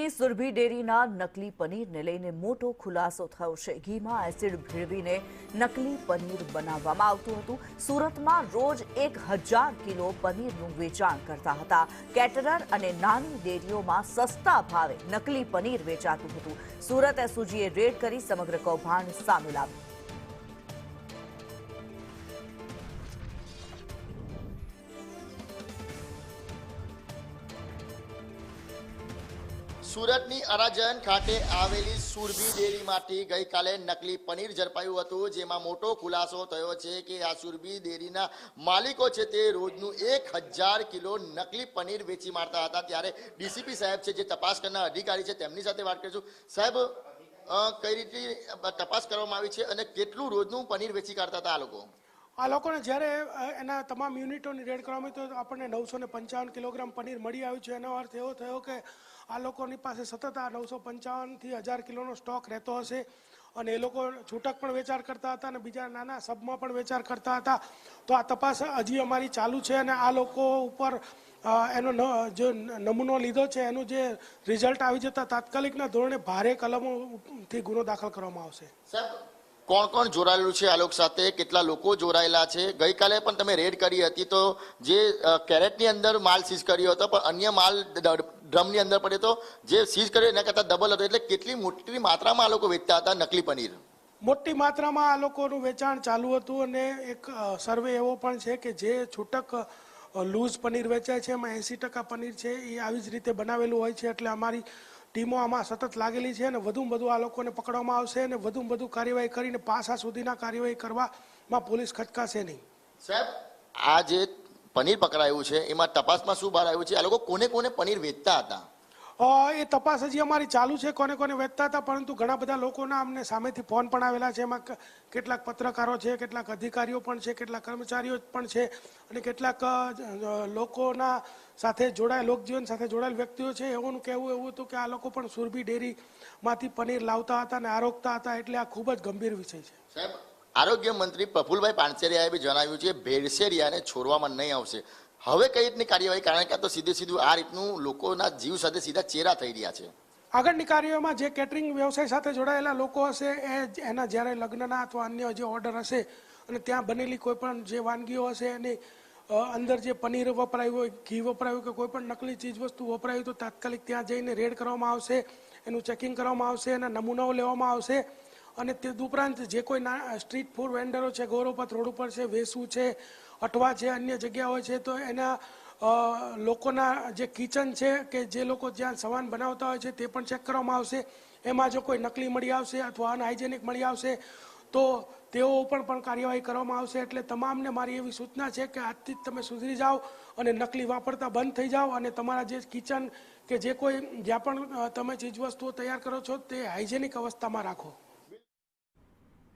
સુરતની સુરભી ડેરીના નકલી પનીરને લઈને મોટો ખુલાસો થયો છે। ઘીમાં એસિડ ભેળવીને નકલી પનીર બનાવવામાં આવતું હતું। સુરતમાં રોજ 1000 કિલો પનીરનું વેચાણ કરતા હતા। કેટરર અને નાની ડેરીઓમાં સસ્તા ભાવે નકલી પનીર વેચાતું હતું। સુરત એસઓજીએ રેડ કરી સમગ્ર કૌભાંડ સામે લાવ્યું। સુરતની અરાજન ખાતે આવેલી સુરભી ડેરીમાંથી ગઈકાલે નકલી પનીર ઝડપાયું હતું, જેમાં મોટો ખુલાસો થયો છે કે આ સુરભી ડેરીના માલિકો છે તે રોજનું 1000 કિલો નકલી પનીર વેચી મારતા હતા। ત્યારે ડીસીપી સાહેબ છે, જે તપાસ કરનાર અધિકારી છે, તેમની સાથે વાત કરીશું। સાહેબ, કઈ રીતે તપાસ કરવામાં આવી છે અને કેટલું રોજનું પનીર વેચી કાઢતા હતા આ લોકોને જ્યારે એના તમામ યુનિટોની રેડ કરવામાં આવી તો આપણને 955 કિલોગ્રામ પનીર મળી આવ્યું છે। એનો અર્થ એવો થયો કે આ લોકોની પાસે સતત આ 955 થી 1000 કિલોનો સ્ટોક રહેતો હશે અને એ લોકો છૂટક પણ વેચાણ કરતા હતા અને બીજા નાના સબમાં પણ વેચાણ કરતા હતા। તો આ તપાસ હજી અમારી ચાલુ છે અને આ લોકો ઉપર એનો જે નમૂનો લીધો છે એનું જે રિઝલ્ટ આવી જતા તાત્કાલિકના ધોરણે ભારે કલમોથી ગુનો દાખલ કરવામાં આવશે। કોણ કોણ જોડાયેલું છે આ લોકો સાથે, કેટલા લોકો જોડાયેલા છે? ગઈકાલે પણ તમે રેડ કરી હતી તો જે કેરેટની અંદર માલ સીઝ કર્યો હતો, પણ અન્ય માલ ડ્રમની અંદર પડ્યો તો જે સીઝ કર્યો એના કરતાં ડબલ હતો। એટલે કેટલી મોટી માત્રામાં આ લોકો વેચતા હતા નકલી પનીર? મોટી માત્રામાં આ લોકોનું વેચાણ ચાલુ હતું અને એક સર્વે એવો પણ છે કે જે છૂટક લૂઝ પનીર વેચાય છે એમાં 80% પનીર છે એ આવી જ રીતે બનાવેલું હોય છે। એટલે અમારી ટીમો આમાં સતત લાગેલી છે અને વધુમાં વધુ આ લોકોને પકડવામાં આવશે અને વધુમાં વધુ કાર્યવાહી કરીને પાસા સુધીના કાર્યવાહી કરવામાં પોલીસ ખચકાશે નહીં। સાહેબ, આ જે પનીર પકડાયું છે એમાં તપાસમાં શું બહાર આવ્યું છે? આ લોકો કોને કોને પનીર વેચતા હતા? એ તપાસ હજી અમારી ચાલુ છે કોને કોને વેચતા હતા, પરંતુ ઘણા બધા લોકોના અમને સામેથી ફોન પણ આવેલા છે। એમાં કેટલાક પત્રકારો છે, કેટલાક અધિકારીઓ પણ છે, કેટલાક કર્મચારીઓ પણ છે અને કેટલાક લોકોના સાથે જોડાયેલ લોકજીવન સાથે જોડાયેલ વ્યક્તિઓ છે। એવું કહેવું એવું હતું કે આ લોકો પણ સુરભી ડેરીમાંથી પનીર લાવતા હતા અને આરોગતા હતા। એટલે આ ખૂબ જ ગંભીર વિષય છે। સાહેબ, આરોગ્ય મંત્રી પ્રફુલભાઈ પાનસેરિયાએ જણાવ્યું છે ભેળસેરિયાને છોડવામાં નહીં આવશે। હવે કઈ રીતની કાર્યવાહી? કારણ કે તો સીધું આ રીતનું લોકોના જીવ સાથે સીધા ચેરા થઈ રહ્યા છે। આગળની કાર્યવાહીમાં જે કેટરિંગ વ્યવસાય સાથે જોડાયેલા લોકો હશે એના જ્યારે લગ્નના અથવા અન્ય જે ઓર્ડર હશે અને ત્યાં બનેલી કોઈ પણ જે વાનગીઓ હશે એની અંદર જે પનીર વપરાયું હોય, ઘી વપરાયું કે કોઈ પણ નકલી ચીજ વસ્તુ વપરાયું તો તાત્કાલિક ત્યાં જઈને રેડ કરવામાં આવશે, એનું ચેકિંગ કરવામાં આવશે, એના નમૂનાઓ લેવામાં આવશે અને તે ઉપરાંત જે કોઈ સ્ટ્રીટ ફૂડ વેન્ડરો છે, ગૌરવપથ રોડ ઉપર છે, વેસુ છે, અઠવા છે, અન્ય જગ્યાઓ છે, તો એના લોકોના જે કિચન છે કે જે લોકો જ્યાં સામાન બનાવતા હોય છે તે પણ ચેક કરવામાં આવશે। એમાં જો કોઈ નકલી મળી આવશે અથવા અનહાઇજેનિક મળી આવશે તો તેઓ ઉપર પણ કાર્યવાહી કરવામાં આવશે। એટલે તમામને મારી એવી સૂચના છે કે આજથી જ તમે સુધરી જાઓ અને નકલી વાપરતા બંધ થઈ જાઓ અને તમારા જે કિચન કે જે કોઈ જ્યાં પણ તમે ચીજવસ્તુઓ તૈયાર કરો છો તે હાઇજેનિક અવસ્થામાં રાખો।